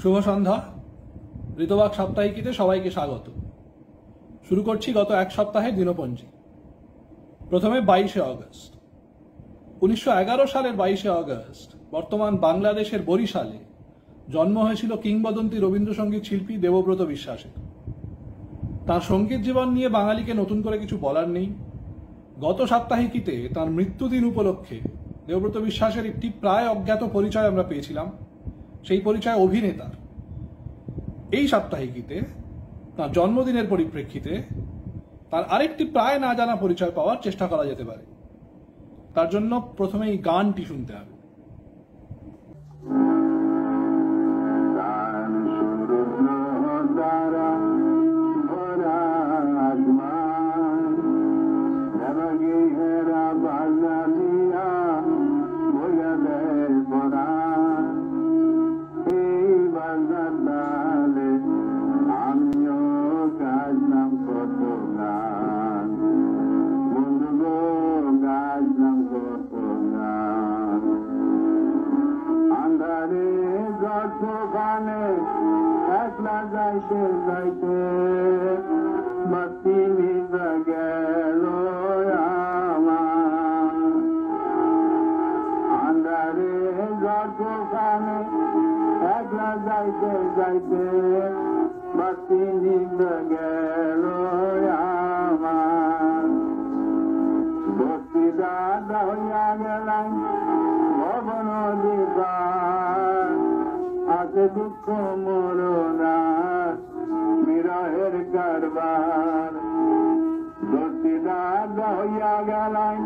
শুভ সন্ধ্যা। ঋতবাক সাপ্তাহিকীতে সবাইকে স্বাগত। শুরু করছি গত এক সপ্তাহের দিনপঞ্জি। প্রথমে 22শে অগস্ট। 1911 সালের 22শে অগস্ট বর্তমান বাংলাদেশের বরিশালে জন্ম হয়েছিল কিংবদন্তি রবীন্দ্রসঙ্গীত শিল্পী দেবব্রত বিশ্বাসের। তার সঙ্গীত জীবন নিয়ে বাঙালিকে নতুন করে কিছু বলার নেই। গত সাপ্তাহিকীতে তার মৃত্যুদিন উপলক্ষে দেবব্রত বিশ্বাসের একটি প্রায় অজ্ঞাত পরিচয় আমরা পেয়েছিলাম, সেই পরিচয় অভিনেতার। এই সাপ্তাহিকীতে তার জন্মদিনের পরিপ্রেক্ষিতে তার আরেকটি প্রায় না জানা পরিচয় পাওয়ার চেষ্টা করা যেতে পারে। তার জন্য প্রথমে এই গানটি শুনতে হবে। দুঃখ মরণার বিরহের কারবার দস্তিদার হইয়া গেলাম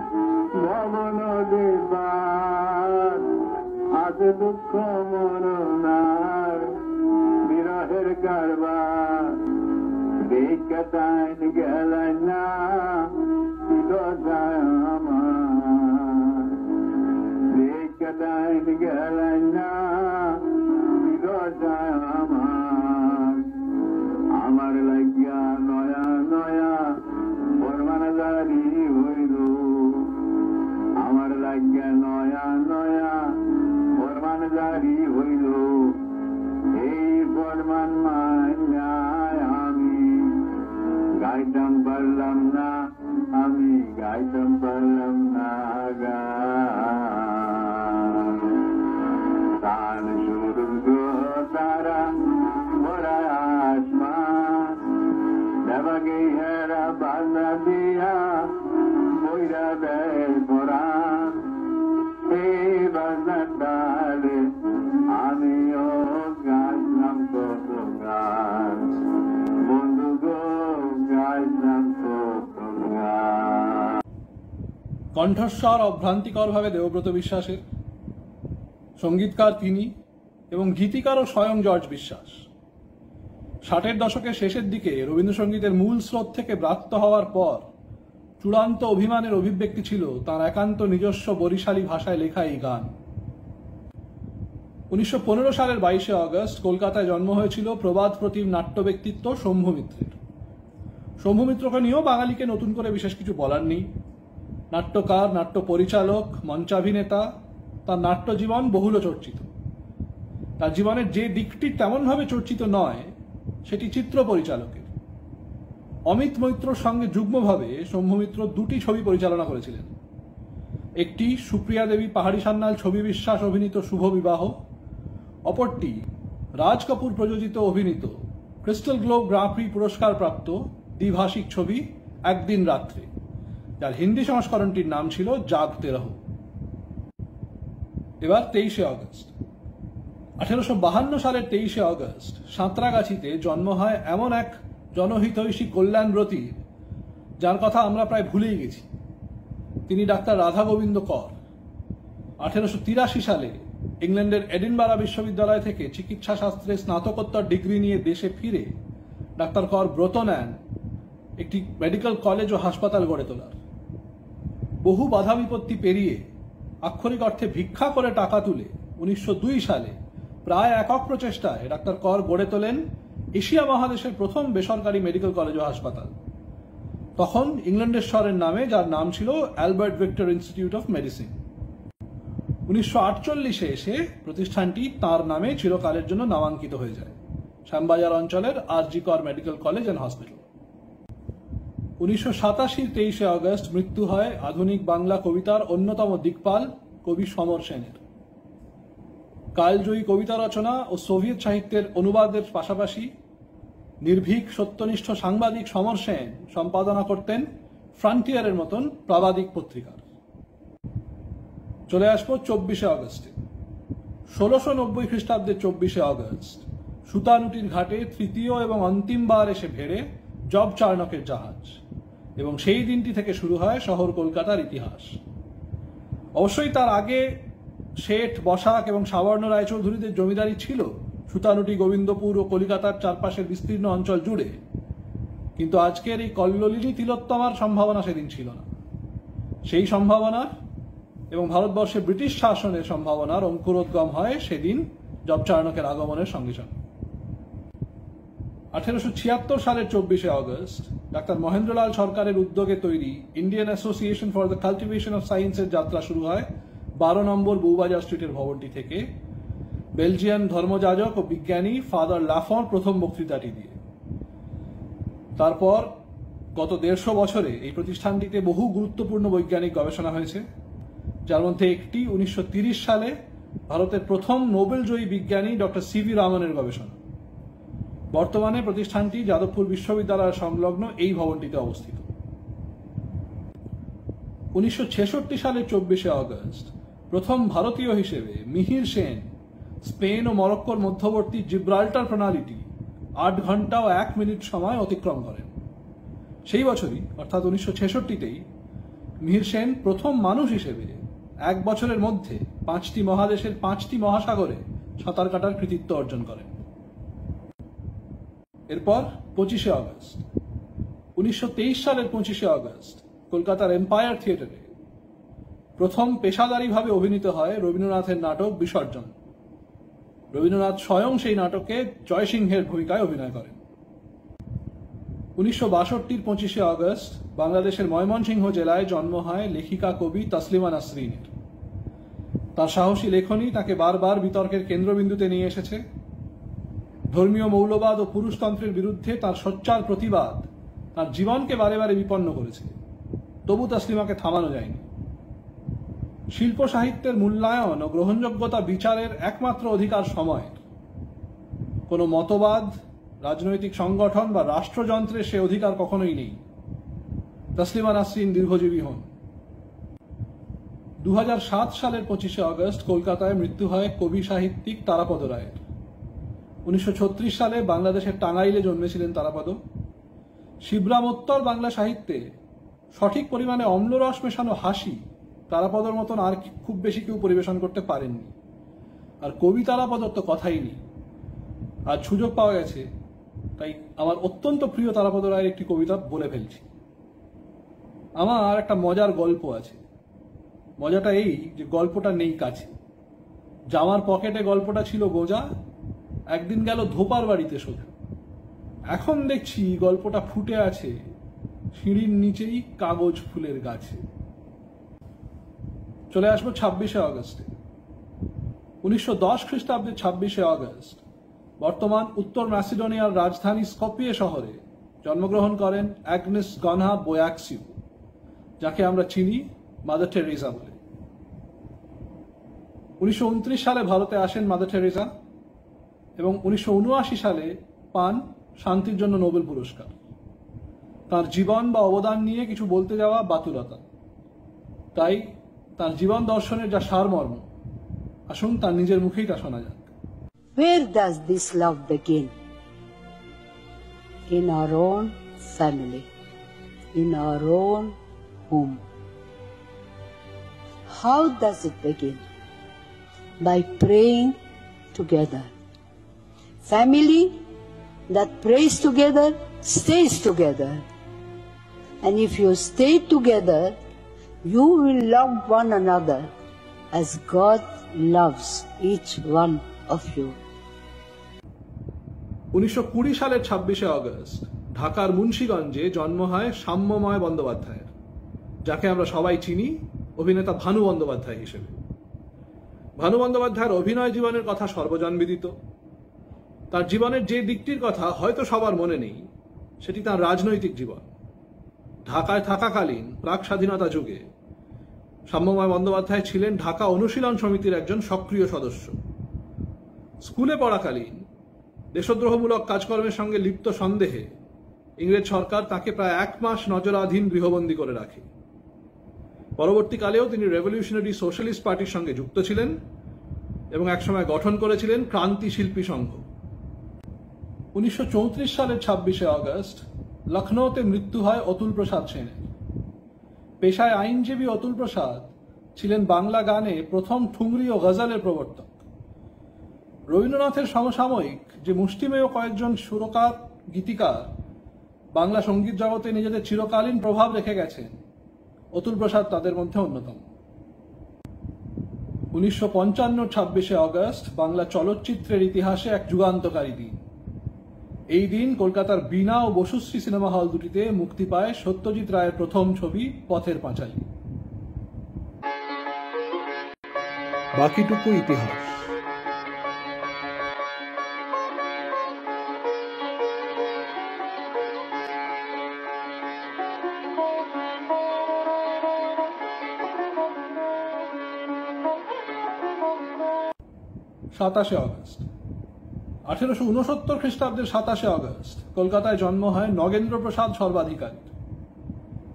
ভবন দিবার আছে দুঃখ মরণার বিরহের কারবার দেখতাইন গেলেন না আমার দেখতাইন গেলেন না আমার লাগিয়া নয়া নয়া বর্মানজারি হইল, আমার লাগিয়া নয়া নয়া বর্মানজারি হইল। এই বর্মান মান্যায় আমি গাইতাম পারলাম না, আমি গাইতাম পারলাম না গান সূর্য তারা ভরা আসমান দেবাগে হেরা বাজা দিয়া বইরা দেয় ভরা এই বাজার ডালে আমিও গাইলাম কত গান বন্ধু গো গাইলাম কত গান। কণ্ঠস্বর অভ্রান্তিকরভাবে দেবব্রত বিশ্বাসের, সঙ্গীতকার তিনি এবং গীতিকারও স্বয়ং জর্জ বিশ্বাস। 60-এর দশকের শেষের দিকে রবীন্দ্রসঙ্গীতের মূল স্রোত থেকে ব্রাত্য হওয়ার পর চূড়ান্ত অভিমানের অভিব্যক্তি ছিল তার একান্ত নিজস্ব বরিশালী ভাষায় লেখা এই গান। 1915 সালের 22শে অগস্ট কলকাতায় জন্ম হয়েছিল প্রবাদ প্রতিম নাট্য ব্যক্তিত্ব শম্ভু মিত্রের। শম্ভু মিত্রকে নিয়েও বাঙালিকে নতুন করে বিশেষ কিছু বলার নেই। নাট্যকার, নাট্য পরিচালক, মঞ্চাভিনেতা, তার নাট্য জীবন বহুল চর্চিত। তার জীবনের যে দিকটি তেমনভাবে চর্চিত নয় সেটি চিত্র পরিচালকের। অমিত মৈত্রর সঙ্গে যুগ্মভাবে শম্ভু মিত্র দুটি ছবি পরিচালনা করেছিলেন। একটি সুপ্রিয়া দেবী পাহাড়ি সান্যাল ছবি বিশ্বাস অভিনীত শুভ বিবাহ, অপরটি রাজ কাপুর প্রযোজিত অভিনীত ক্রিস্টাল গ্লোব গ্রাঁ প্রি পুরস্কার প্রাপ্ত দ্বিভাষিক ছবি একদিন রাত্রে, যার হিন্দি সংস্করণটির নাম ছিল জাগতে রহো। এবার 23শে অগস্ট। 1852 সালের 23শে অগস্ট সাঁতরাগাছিতে জন্ম হয় এমন এক জনহিতৈষী কল্যাণব্রতীর যার কথা আমরা প্রায় ভুলেই গেছি। তিনি ডাক্তার রাধা গোবিন্দ কর। 1883 সালে ইংল্যান্ডের এডিনবারা বিশ্ববিদ্যালয় থেকে চিকিৎসা শাস্ত্রে স্নাতকোত্তর ডিগ্রি নিয়ে দেশে ফিরে ডাক্তার কর ব্রত নেন একটি মেডিকেল কলেজ ও হাসপাতাল গড়ে তোলার। বহু বাধা বিপত্তি পেরিয়ে আক্ষরিক অর্থে ভিক্ষা করে টাকা তুলে 1902 সালে প্রায় একক প্রচেষ্টায় ডাক্তার কর গড়ে তোলেন এশিয়া মহাদেশের প্রথম বেসরকারি মেডিকেল কলেজ ও হাসপাতাল। তখন ইংল্যান্ডেশ্বরের নামে, যার নাম ছিল Albert Victor institute of medicine. 1948 এসে প্রতিষ্ঠানটি তার নামে চিরকালের জন্য নামাঙ্কিত হয়ে যায়, শ্যামবাজার অঞ্চলের আরজি কর medical college and hospital. 1987 23 August মৃত্যু হয় আধুনিক বাংলা কবিতার অন্যতম দিকপাল কবি সমর সেনের। কালজয়ী কবিতা রচনা ও সোভিয়েত সাহিত্যের অনুবাদের পাশাপাশি নির্ভীক সত্যনিষ্ঠ সাংবাদিক সমর সেন সম্পাদনা করতেন ফ্রন্টিয়ারের মতন প্রাবাদিক পত্রিকার। চলে আসবো 24 আগস্টে। 1690 খ্রিস্টাব্দের 24 আগস্ট সুতানুটির ঘাটে তৃতীয় এবং অন্তিমবার এসে ভেড়ে জব চার্নকের জাহাজ, এবং সেই দিনটি থেকে শুরু হয় শহর কলকাতার ইতিহাস। অবশ্যই তার আগে শেঠ, বসাক এবং সাবর্ণ রায়চৌধুরীদের জমিদারি ছিল সুতানুটি, গোবিন্দপুর ও কলিকাতার চারপাশের বিস্তীর্ণ অঞ্চল জুড়ে, কিন্তু আজকের এই কল্লোলিনী তিলোত্তমার সম্ভাবনা সেদিন ছিল না। সেই সম্ভাবনার এবং ভারতবর্ষে ব্রিটিশ শাসনের সম্ভাবনার অঙ্কুরোদ্গম হয় সেদিন জব চার্নকের আগমনের সঙ্গে সঙ্গে। 1876 সালের 24 আগস্ট ডাক্তার মহেন্দ্রলাল সরকারের উদ্যোগে তৈরি Indian association for the cultivation of সায়েন্সের যাত্রা শুরু হয় 12 নম্বর বউবাজার স্ট্রিটের ভবনটি থেকে, বেলজিয়ান ধর্মযাজক ও বিজ্ঞানী ফাদার লাফন প্রথম বক্তৃতাটি দিয়ে। তারপর গত 150 বছরে এই প্রতিষ্ঠানটিতে বহু গুরুত্বপূর্ণ বৈজ্ঞানিক গবেষণা হয়েছে, যার মধ্যে একটি 1930 সালে ভারতের প্রথম নোবেলজয়ী বিজ্ঞানী ডক্টর সিভি রামনের গবেষণা। বর্তমানে প্রতিষ্ঠানটি যাদবপুর বিশ্ববিদ্যালয়ের সংলগ্ন এই ভবনটিতে অবস্থিত। 1966 সালের 24 আগস্ট প্রথম ভারতীয় হিসেবে মিহির সেন স্পেন ও মরক্কোর মধ্যবর্তী জিব্রাল্টার প্রণালীটি 8 ঘন্টা ও 1 মিনিট সময় অতিক্রম করেন। সেই বছরই অর্থাৎ 1966তেই মিহির সেন প্রথম মানুষ হিসেবে 1 বছরের মধ্যে 5টি মহাদেশের 5টি মহাসাগরে সাঁতার কাটার কৃতিত্ব অর্জন করেন। এরপর 25 আগস্ট 1923 সালের 25 আগস্ট কলকাতার এম্পায়ার থিয়েটারে প্রথম পেশাদারীভাবে অভিনীত হয় রবীন্দ্রনাথের নাটক বিসর্জন। রবীন্দ্রনাথ স্বয়ং সেই নাটকে জয়সিংহের ভূমিকায় অভিনয় করেন। 1962 25 আগস্ট বাংলাদেশের ময়মনসিংহ জেলায় জন্ম হয় লেখিকা কবি তসলিমা নাসরিনের। তার সাহসী লেখনী তাকে বারবার বিতর্কের কেন্দ্রবিন্দুতে নিয়ে এসেছে। ধর্মীয় মৌলবাদ ও পুরুষতন্ত্রের বিরুদ্ধে তার সোচ্চার প্রতিবাদ তার জীবনকে বারে বারে বিপন্ন করেছে, তবু তসলিমাকে থামানো যায়নি। শিল্প সাহিত্যের মূল্যায়ন ও গ্রহণযোগ্যতা বিচারের একমাত্র অধিকার সময়ের। কোনো মতবাদ, রাজনৈতিক সংগঠন বা রাষ্ট্রযন্ত্রের সে অধিকার কখনোই নেই। তসলিমা নাসরিন দীর্ঘজীবী হন। 2007 সালের 25 আগস্ট কলকাতায় মৃত্যু হয় কবি সাহিত্যিক তারাপদ রায়ের। 1936 সালে বাংলাদেশের টাঙ্গাইলে জন্মেছিলেন তারাপদ। শিবরামোত্তর বাংলা সাহিত্যে সঠিক পরিমাণে অম্লরস মেশানো হাসি তারাপদর মতন আর খুব বেশি কেউ পরিবেশন করতে পারেননি। আর কবি তারাপদর তো কথাই নেই। আজ সুযোগ পাওয়া গেছে, তাই আমার অত্যন্ত প্রিয় তারাপদ রায়ের একটি কবিতা বলে ফেলছি। আমার একটা মজার গল্প আছে। মজাটা এই যে গল্পটা নেই কাছে। জামার পকেটে গল্পটা ছিল গোঁজা, একদিন গেল ধোপার বাড়িতে সোজা। এখন দেখছি গল্পটা ফুটে আছে সিঁড়ির নিচেই কাগজ ফুলের গাছে। চলে আসবো 26 আগস্টে। 1910 খ্রিস্টাব্দের 26 আগস্ট বর্তমান উত্তর ম্যাসিডোনিয়ার রাজধানী স্কপিয়ে শহরে জন্মগ্রহণ করেন অ্যাগনেস গনহা বোয়াক্সিউ, যাকে আমরা চিনি মাদার টেরেসা বলে। 1929 সালে ভারতে আসেন মাদার টেরেসা এবং 1979 সালে পান শান্তির জন্য নোবেল পুরস্কার। তার জীবন বা অবদান নিয়ে কিছু বলতে যাওয়া বাতুলতা, তাই তার জীবন দর্শনের যা সারমর্ম, আসুন তার নিজের মুখেই তা শোনা যাক। Where does this love begin? In our own family, in our own home. How does it begin? By praying together. Family that prays together stays together. And if you stay together, you will love one another as God loves each one of you. 1920 সালের 26 August ঢাকার মুন্সিগঞ্জে জন্ম হয় সাম্যময় বন্দ্যোপাধ্যায়ের, যাকে আমরা সবাই চিনি অভিনেতা ভানু বন্দ্যোপাধ্যায় হিসেবে। ভানু বন্দ্যোপাধ্যায়ের অভিনয় জীবনের কথা সর্বজনবিদিত। তার জীবনের যে দিকটির কথা হয়তো সবার মনে নেই, সেটি তার রাজনৈতিক জীবন। ঢাকায় থাকাকালীন প্রাক স্বাধীনতা যুগে সাম্যময় বন্দ্যোপাধ্যায় ছিলেন ঢাকা অনুশীলন সমিতির একজন সক্রিয় সদস্য। স্কুলে পড়াকালীন দেশদ্রোহমূলক কাজকর্মের সঙ্গে লিপ্ত সন্দেহে ইংরেজ সরকার তাকে প্রায় 1 মাস নজরাধীন গৃহবন্দী করে রাখে। পরবর্তীকালেও তিনি রেভলিউশনারি সোশ্যালিস্ট পার্টির সঙ্গে যুক্ত ছিলেন এবং একসময় গঠন করেছিলেন ক্রান্তি শিল্পী সংঘ। 1934 সালের 26শে আগস্ট লখনৌতে মৃত্যু হয় অতুল প্রসাদ সেনের। পেশায় আইনজীবী অতুল প্রসাদ ছিলেন বাংলা গানে প্রথম ঠুংরি ও গজলের প্রবর্তক। রবীন্দ্রনাথের সমসাময়িক যে মুষ্টিমেয় কয়েকজন সুরকার গীতিকার বাংলা সঙ্গীত জগতে নিজেদের চিরকালীন প্রভাব রেখে গেছেন, অতুল প্রসাদ তাদের মধ্যে অন্যতম। 1955 26শে আগস্ট বাংলা চলচ্চিত্রের ইতিহাসে এক যুগান্তকারী দিন। এই দিন কলকাতার বীণা ও বসুশ্রী সিনেমা হল দুটিতে মুক্তি পায় সত্যজিৎ রায়ের প্রথম ছবি পথের পাঁচালী। বাকিটুকু ইতিহাস। সাতাশে আগস্ট 1869 খ্রিস্টাব্দের 27শে আগস্ট কলকাতায় জন্ম হয় নগেন্দ্র প্রসাদ সর্বাধিকারীর।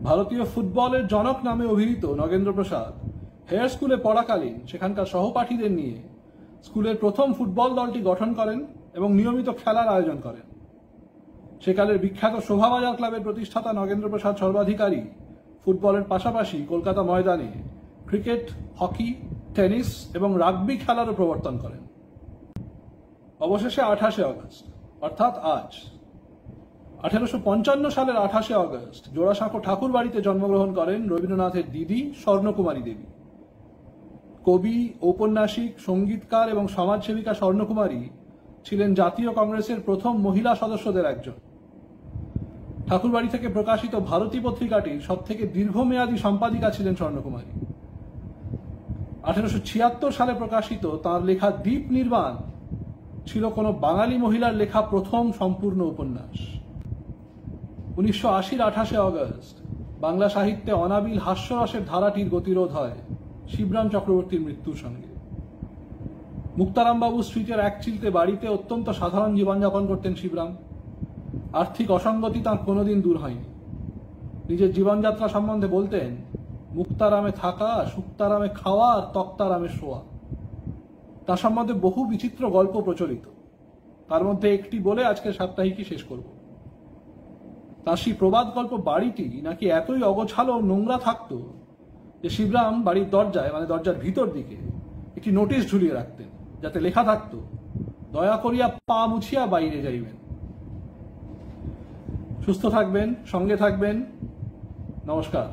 ভারতীয় ফুটবলের জনক নামে অভিহিত নগেন্দ্র প্রসাদ হেয়ার স্কুলে পড়াকালীন সেখানকার সহপাঠীদের নিয়ে স্কুলের প্রথম ফুটবল দলটি গঠন করেন এবং নিয়মিত খেলার আয়োজন করেন। সেকালের বিখ্যাত শোভাবাজার ক্লাবের প্রতিষ্ঠাতা নগেন্দ্র প্রসাদ সর্বাধিকারী ফুটবলের পাশাপাশি কলকাতা ময়দানে ক্রিকেট, হকি, টেনিস এবং রাগবি খেলারও প্রবর্তন করেন। অবশেষে 28শে আগস্ট অর্থাৎ আজ 1855 সালের 28শে আগস্ট জোড়াসাঁকো ঠাকুর বাড়িতে জন্মগ্রহণ করেন রবীন্দ্রনাথের দিদি স্বর্ণকুমারী দেবী। কবি, ঔপন্যাসিক, সঙ্গীতকার এবং সমাজসেবিকা স্বর্ণকুমারী ছিলেন জাতীয় কংগ্রেসের প্রথম মহিলা সদস্যদের একজন। ঠাকুরবাড়ি থেকে প্রকাশিত ভারতী পত্রিকাটির সবথেকে দীর্ঘমেয়াদী সম্পাদিকা ছিলেন স্বর্ণকুমারী। 1876 সালে প্রকাশিত তাঁর লেখা দ্বীপ নির্বাণ ছিল কোনো বাঙালি মহিলার লেখা প্রথম সম্পূর্ণ উপন্যাস। 1980-র 28শে আগস্ট বাংলা সাহিত্যে অনাবিল হাস্যরসের ধারাটির গতিরোধ হয় শিবরাম চক্রবর্তীর মৃত্যুর সঙ্গে। মুক্তারামবাবু স্ট্রিটের এক চিলতে বাড়িতে অত্যন্ত সাধারণ জীবনযাপন করতেন শিবরাম। আর্থিক অসঙ্গতি তাঁর কোনোদিন দূর হয়নি। নিজের জীবনযাত্রা সম্বন্ধে বলতেন, মুক্তারামে থাকা, সুক্তারামে খাওয়া আর তক্তারামে শোয়া। তার সম্বন্ধে বহু বিচিত্র গল্প প্রচলিত, তার মধ্যে একটি বলে আজকের সাপ্তাহিকই শেষ করব। তার সেই প্রবাদ গল্প বাড়িটি নাকি এতই অগোছালো ও নোংরা থাকতো যে শিবরাম বাড়ির দরজায়, মানে দরজার ভিতর দিকে একটি নোটিশ ঝুলিয়ে রাখতেন, যাতে লেখা থাকতো, দয়া করিয়া পা মুছিয়া বাইরে যাইবেন। সুস্থ থাকবেন, সঙ্গে থাকবেন। নমস্কার।